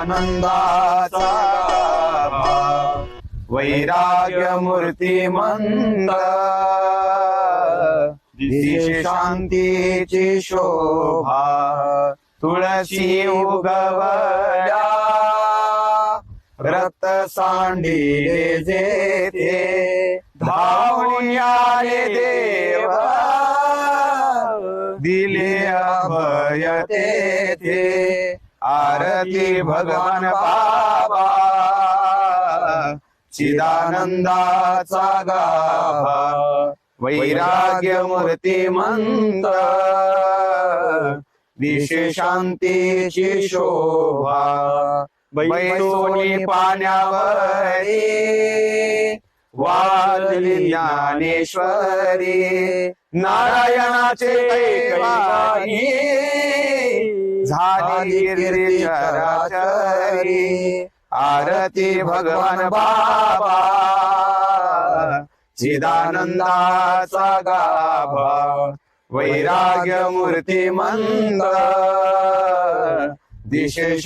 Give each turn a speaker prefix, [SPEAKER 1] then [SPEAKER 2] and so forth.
[SPEAKER 1] चिदानंदाचा गाभा वैराग्य मूर्तिमंत दिसे शांतीची शोभा तुळशी उगवल्या रक्त सांडिले जेथे धावून आले देव दिले अभय तेथे आरती भगवान बाबा चिदानंदाचा गाभा वैराग्य मूर्तिमंत दिशे शांतीची शोभा बैसोनी पाण्यावरी वाजली ज्ञानेश्वरी नारायणाचे कैवारी झाली कीर्ती चराचरी आरती भगवान बाबा चिदानंदाचा गाभा वैराग्य मूर्तिमंत दिशे